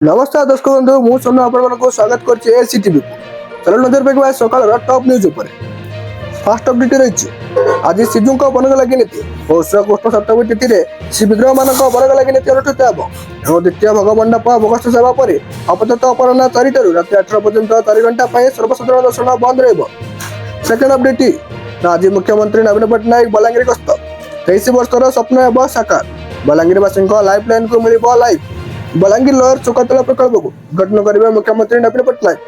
नमस्कार दर्शक बंधु मु सोनू आपको स्वागत करछि एसीटीवी चलो नजर पकड़ा सकाळ टॉप न्यूज ऊपर फास्ट अपडेट रही आज श्रीजू बनगला नीति पौष कृष्ण सप्तमी तिथि में श्री विग्रह मान बनगला नीति अनुष्ठित हो द्वितीय भोग मंडप भोगस्थ सेवा पर आपातत अपराह 4 राति 8 पर्यंत 4 घंटा सर्वसाधारण दर्शन बंद रही सेकेंड अपडेट आज मुख्यमंत्री नवीन पट्टनायक बलांगीर गस्त 23 वर्षर स्वप्न एवं साकार बलांगीरवासी लाइफ लाइन को मिल लाइफ बलांगीर लोअर चोकातला प्रकल्प को उद्घाटन करेंगे मुख्यमंत्री नवीन पट्टनायक।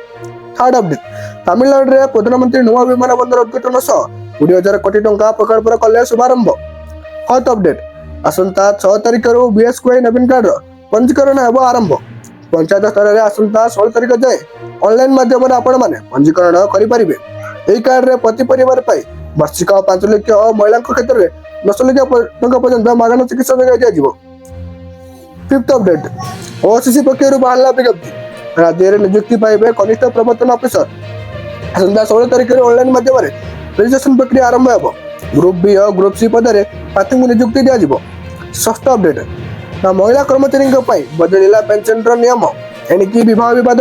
थर्ड अपडेट तमिलनाडु में प्रधानमंत्री नुआ विमान बंदर उद्घाटन सह 20,000 कोटी टंका प्रकल्पर कले शुभारंभ। फोर्थ अपडेट आसंता 6 तारिख बीएसक्यू नवीन कार्ड पंजीकरण हेब आरंभ पंचायत स्तर में आसंता 16 तारिख जाए ऑनलाइन माध्यम आपण मैंने पंजीकरण करेंगे। यह कार्ड रे प्रति परिवार वार्षिक 5 लाख और महिला क्षेत्र में 10 लाख टंका पर्यंत मागणा चिकित्सा जोगाई दिया। फिफ्थ अपडेट ओसीसी पक्षर बाहर विज्ञप्ति राज्य में नियुक्ति पाइबे कनिष्ठ प्रवर्तन ऑफिसर आसंता 16 तारिख ऑनलाइन माध्यम रजिस्ट्रेशन प्रक्रिया आरंभ हो ग्रुप बी और ग्रुप सी पद प्रार्थी को नियुक्ति दिया। षष्ठ अपडेट महिला कर्मचारी बदलिला पेंशन नियम एणिकी विवाह बद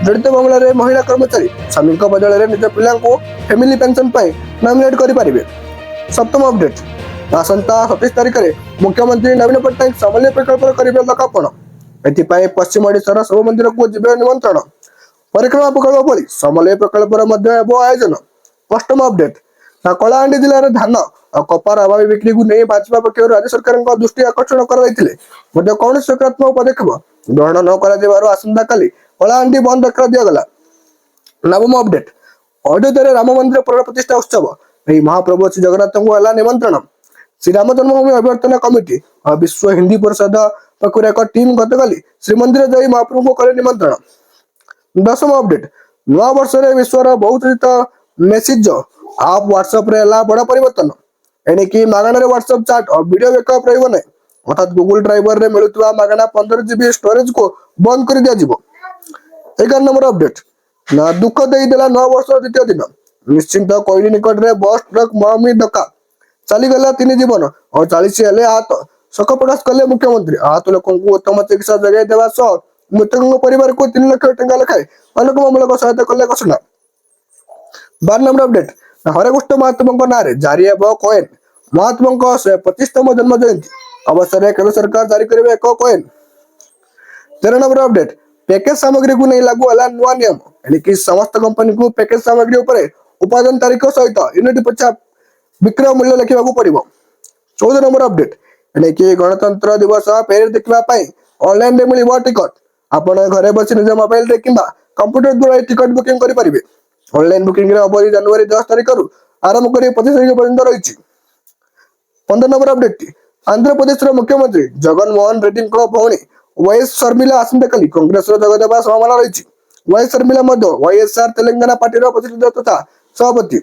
जड़ित मामला में महिला कर्मचारी स्वामी बदल निज पिला फैमिली पेंशन नॉमिनेट करेंगे। सप्तम अपडेट आसंता 27 तारिख में मुख्यमंत्री नवीन पट्टनायक समलेय प्रकल्प करेंगे लोकार्पण एपाई पश्चिम ओडिशार सब मंदिर को जीवे निमंत्रण परिक्रमा प्रकल्प पर समलेय प्रकल्पर आयोजन। अष्टम अपडेट कलाहांडी जिले में धान और कपार अभावी बिक्री को नहीं भाजपा पक्ष राज्य सरकार दृष्टि आकर्षण कर कौन सकारात्मक पदक्षेप ग्रहण न आसंता काली कलाहांडी बंद रखा दिगला। नवम अपडेट अयोध्या राम मंदिर प्राण प्रतिष्ठा उत्सव यही महाप्रभु श्री जगन्नाथ को है निमंत्रण श्री राम जन्मभूमि अभ्यर्थना कमिटी और विश्व हिंदी परिषद पक्ष एक टीम गतकाली श्रीमंदिर जाई महाप्रभु को करे निमंत्रण। दशम अपडेट नवा वर्ष विश्वर बहुचर्चित मेसेज आप व्हाट्सएप बड़ा परिवर्तन एणिकी मागणार व्हाट्सएप चैट और वीडियो बैकअप रही ना अर्थात गूगल ड्राइवर में मिलुवा मागणा 15 GB स्टोरेज को बंद कर दिया। 11 नंबर अपडेट दुख देदेला नवा वर्ष द्वितीय दिन निश्चिंत कोईली निकट में बस ट्रक मुहांमुही धक्का चलीगला 3 जीवन और 40 हेले आहत शोक प्रकाश कले मुख्यमंत्री आहत लोक उत्तम चिकित्सा जगह देवा सह मृतकों परिवार को 3 लाख टंका लेखाएं अनुकूलमूलक सहायता कले घोषणा। 12 नंबर अपडेट हरेकृष्ण महात्मा ना जारी हे कॉइन महात्मा 125तम जन्म जयंती अवसर में केंद्र सरकार जारी करेंगे एक कॉइन। 13 नंबर अपडेट पैकेज सामग्री को नहीं लागू है नुआ नियम एणिकी समस्त कंपनी को पैकेज सामग्री उत्पादन तारीख सहित यूनिट पिछा विक्रय मूल्य लिखा पड़ो। 14 नंबर अपडेट एणिकी गणतंत्र दिवस पेरेड देखापी ऑनलाइन मिल टिकट आपण घरे बस निज मोबाइल कि कंप्यूटर द्वारा टिकट बुकिंग करेंगे। ऑनलाइन बुकिंग अवधि जनवरी 10 तारिख आरंभ कर 25 तारिख पर्यंत रही। 15 नंबर अपडेट आंध्र प्रदेश मुख्यमंत्री जगन मोहन रेड्डी भौणी वाईएस शर्मिला आसंता काली कांग्रेस जगदेवा संभावना रही। वाईएस शर्मिला वाईएसआर तेलंगाना पार्टी प्रतिनिधि तथा सभापति।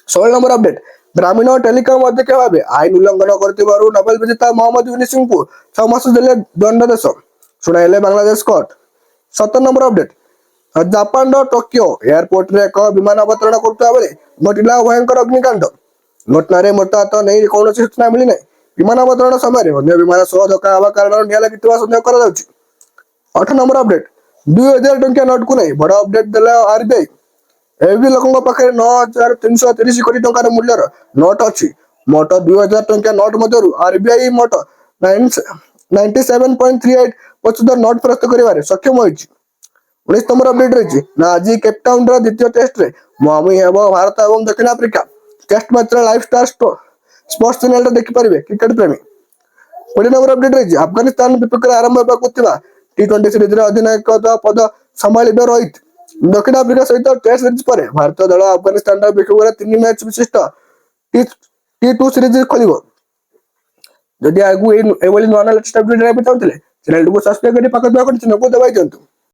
16 नंबर अपडेट ग्रामीण टेलीकॉम अध्यक्ष भाव आईन उल्लंघन कर नोबेल विजेता मोहम्मद यूनिस को 6 मास जेल दंडादेश शुणाइले Bangladesh court. 17 number update Japan Tokyo airport रे एक विमान अवतरण करता बेले घटिला भयंकर अग्निकांड घटना मृताहत नहीं कौन सूचना मिली ना विमान अवतरण समय अन्य विमान सह धक्का हवा कारण निया लगी सन्देह कर। 8 नंबर अपडेट 2000 टंकिया नोट को नहीं बड़ अपडेट देला आरबीआई एवं लोकों पाखे 9,330 कोटी टंकार मूल्यर नोट अच्छी मोट 2000 टंकिया नोट मध्य आरबीआई मोट 97.38% नोट प्रस्तुत कर सक्षम होती। 19 नंबर अपडेट रही आज केपटाउन द्वितीय टेस्ट रे मुहांमुही हेब भारत और दक्षिण Africa test match live Star Sports channel देखिपारे क्रिकेट प्रेमी। 20 नंबर अपडेट रही अफगानिस्तान विपक्ष में आरंभ होगा T20 सीरीज अधिनायक पद संभालिबे रोहित दक्षिण आफ्रिका सहित टेस्ट सीरीज पर भारतीय दल अफगानिस्तान विपक्ष 3 मैच विशिष्ट T2 सीरीज खेल। जदि आगु नुआ लेटेस्ट अपडेट चाहते चैनल को सब्सक्राइब कर पाखा चिन्ह को दबाई दिंतु।